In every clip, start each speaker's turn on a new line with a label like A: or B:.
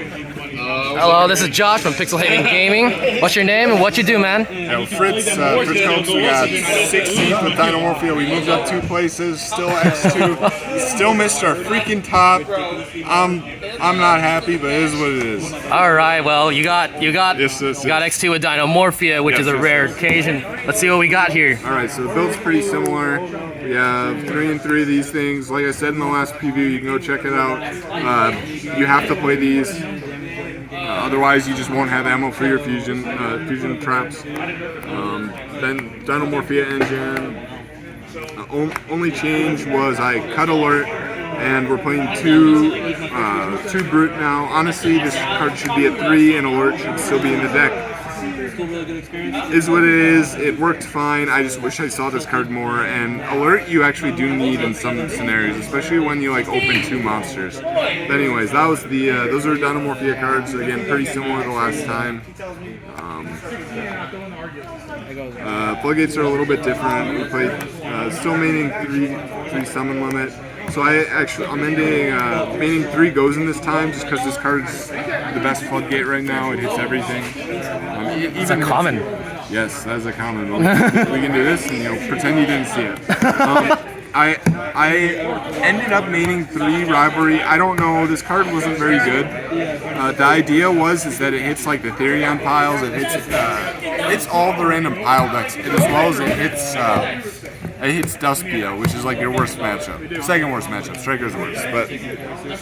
A: Hello, this is Josh from Pixel Gaming. What's your name and what you do, man?
B: Fritz Copes. We got 16th with Dinomorphia. We moved up 2 places. Still X2. Still missed our freaking top. I'm not happy, but it is what it is.
A: All right, well you got X2 with Dinomorphia, which is a rare occasion. Let's see what we got here.
B: All right, so the build's pretty similar. We have 3 and 3 of these things. Like I said in the last preview, you can go check it out. You have to play these. Otherwise, you just won't have ammo for your fusion traps. Then Dinomorphia engine. Only change was I cut alert, and we're playing 2 brute now. Honestly, this card should be at 3, and alert should still be in the deck. Is what it is. It worked fine. I just wish I saw this card more. And alert you actually do need in some scenarios, especially when you like open 2 monsters. But anyways, that was the those are Dinomorphia cards. Again, pretty similar to last time. Floodgates are a little bit different. We played still maining 3 summon limit. So I'm maining 3 goes in this time just because this card's the best floodgate right now. It hits everything.
A: It's a common.
B: Yes, that's a common. We can do this and pretend you didn't see it. I ended up maining 3 rivalry. I don't know. This card wasn't very good. The idea is that it hits like the Therion piles. It hits all the random pile decks, as well as it hits Duspia, which is like your worst matchup. Second worst matchup. Striker's worst. But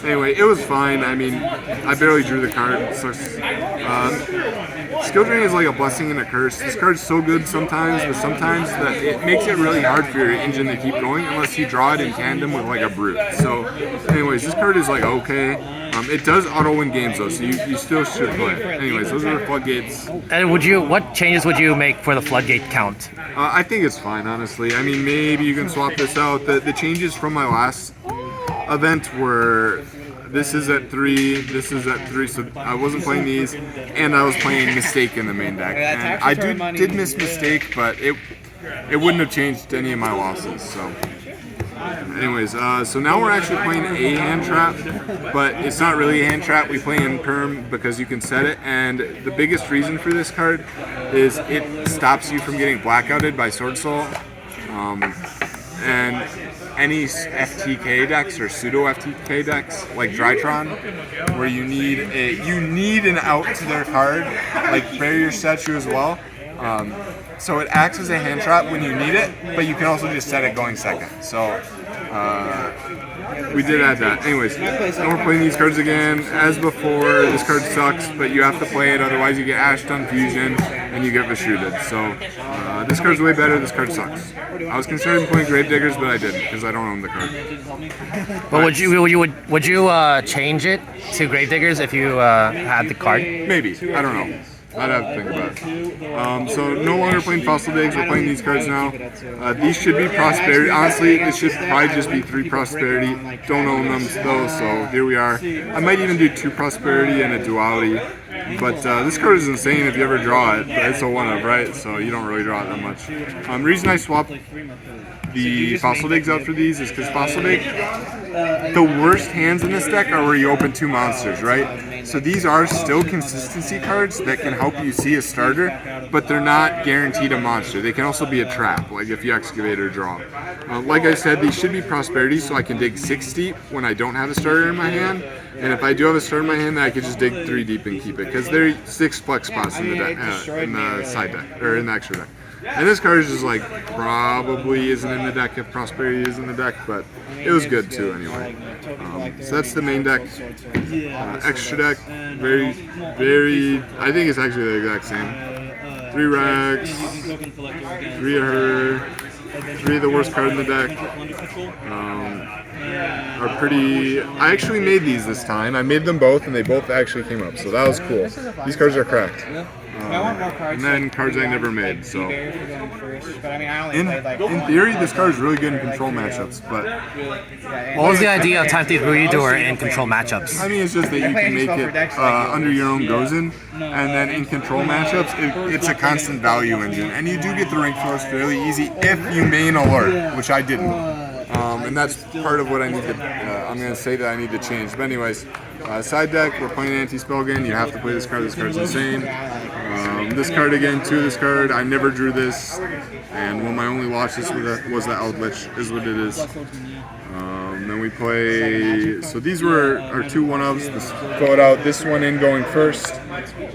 B: anyway, it was fine. I mean, I barely drew the card. So, skill drain is like a blessing and a curse. This card's so good sometimes, but sometimes it makes it really hard for your engine to keep going unless you draw it in tandem with like a brute. So anyways, this card is like okay. It does auto-win games though, so you still should play it. Anyways, those are the Floodgates.
A: And what changes would you make for the Floodgate count?
B: I think it's fine, honestly. I mean, maybe you can swap this out. The changes from my last event were this is at 3, this is at 3, so I wasn't playing these, and I was playing Mistake in the main deck. And I did miss Mistake, but it wouldn't have changed any of my losses, so. Anyways, so now we're actually playing a hand trap, but it's not really a hand trap. We play in perm because you can set it, and the biggest reason for this card is it stops you from getting blackouted by Sword Soul, and any FTK decks or pseudo FTK decks like Drytron, where you need an out to their card, like Barrier Statue as well. So it acts as a hand trap when you need it, but you can also just set it going second. So we did add that. Anyways, now we're playing these cards again. As before, this card sucks, but you have to play it, otherwise you get Ashed on Fusion and you get Vashooted. So this card's way better, this card sucks. I was considering playing Gravediggers, but I didn't, because I don't own the card.
A: But would you change it to Gravediggers if you had the card?
B: Maybe. I don't know. I'd have to think about it. So no longer playing Fossil Digs, we're playing these cards now. These should be Prosperity. Honestly, this should probably just be 3 Prosperity. Don't own them though, so here we are. I might even do 2 Prosperity and a Duality. But this card is insane if you ever draw it. But it's a 1-of, right? So you don't really draw it that much. The reason I swapped the Fossil Digs out for these is because Fossil Dig, the worst hands in this deck are where you open 2 monsters, right? So these are still consistency cards that can help you see a starter, but they're not guaranteed a monster. They can also be a trap, like if you excavate or draw. Like I said, these should be Prosperity, so I can dig 6 deep when I don't have a starter in my hand. And if I do have a starter in my hand, then I can just dig 3 deep and keep it, because there are 6 flex spots in the deck, in the side deck, or in the extra deck. And this card is just like probably isn't in the deck if Prosperity is in the deck, but it was good too anyway. So that's the main deck. Extra deck, very, I think it's actually the exact same. 3 Rex, 3 of her, 3 of the worst card in the deck. Are pretty. I actually made these this time. I made them both, and they both actually came up, so that was cool. These cards are cracked. And then cards I never made. So in theory, this card is really good in control matchups. But
A: what was the idea of Time Thief Redoer in control matchups?
B: I mean, it's just that you can make it under your own Gozen, and then in control matchups, it's a constant value engine, and you do get the rank force fairly easy if you main alert, which I didn't. And that's part of what I need to I'm gonna say that I need to change. But anyways, side deck, we're playing anti-spell again. You have to play this card. This card's insane. This card again, 2 of this card. I never drew this, and one of my only losses was the Eldritch, is what it is. Then we play, so these were our 2 1-ofs. Throw it out, this one in going first.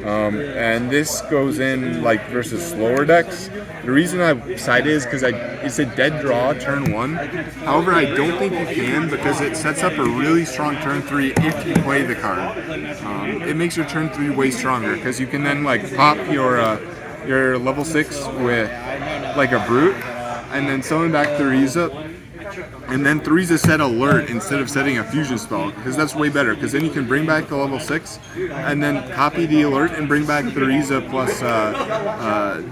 B: And this goes in like versus slower decks. The reason I sided is because it's a dead draw turn 1. However, I don't think you can because it sets up a really strong turn 3 if you play the card. It makes your turn 3 way stronger because you can then like pop your level 6 with like a brute and then summon back Theriza. And then Theriza set alert instead of setting a fusion spell, because that's way better, because then you can bring back the level 6 and then copy the alert and bring back Theriza plus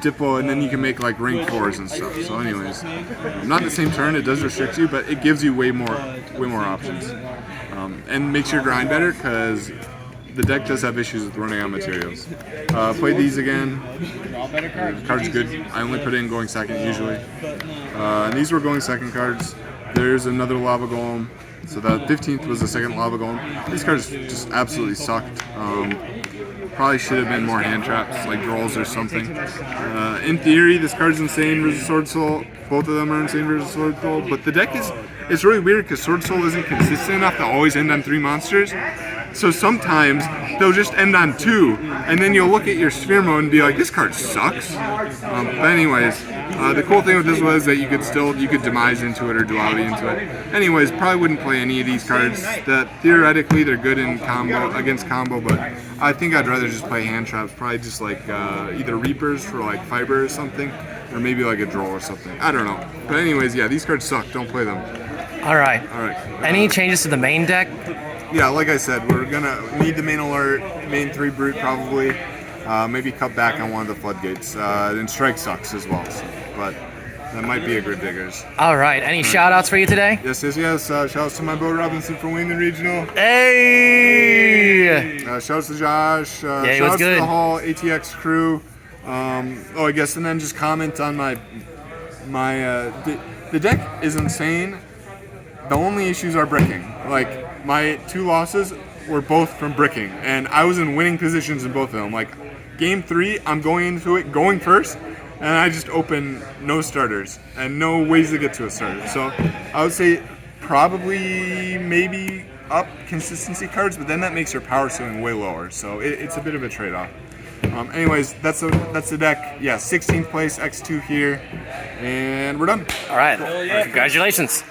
B: Dippo, and then you can make like rank 4s and stuff. So anyways, not the same turn, it does restrict you, but it gives you way more options. And makes your grind better, because the deck does have issues with running out of materials. Play these again. The card's good. I only put it in going second usually. And these were going second cards. There's another Lava Golem. So the 15th was the second Lava Golem. These cards just absolutely sucked. Probably should have been more hand traps, like Drolls or something. In theory, this card's insane versus Sword Soul. Both of them are insane versus Sword Soul. But the deck it's really weird because Sword Soul isn't consistent enough to always end on 3 monsters. So sometimes they'll just end on 2, and then you'll look at your sphere mode and be like, this card sucks. But anyways, the cool thing with this was that you could demise into it or duality into it. Anyways, probably wouldn't play any of these cards. That theoretically they're good in against combo, but I think I'd rather just play hand traps. Probably just like either Reapers for like fiber or something, or maybe like a Droll or something. I don't know. But anyways, yeah, these cards suck. Don't play them.
A: All right. Any changes to the main deck?
B: Yeah, like I said, we're gonna need the main alert, main 3 brute probably. Maybe cut back on one of the floodgates. And strike sucks as well, so, but that might be a good diggers.
A: All right. Any shout outs for you today?
B: Yes. Shout outs to my boy Robinson for winning the regional.
A: Hey!
B: Shout outs to Josh.
A: Yeah, he
B: shout
A: was
B: outs
A: good.
B: to the whole ATX crew. I guess, and then just comment on the deck is insane. The only issues are bricking. Like, my 2 losses were both from bricking, and I was in winning positions in both of them. Like, game 3, I'm going into it going first, and I just open no starters and no ways to get to a starter. So I would say probably maybe up consistency cards, but then that makes your power ceiling way lower. So it's a bit of a trade-off. Anyways, that's the deck. Yeah, 16th place, X2 here, and we're done.
A: All right. Congratulations.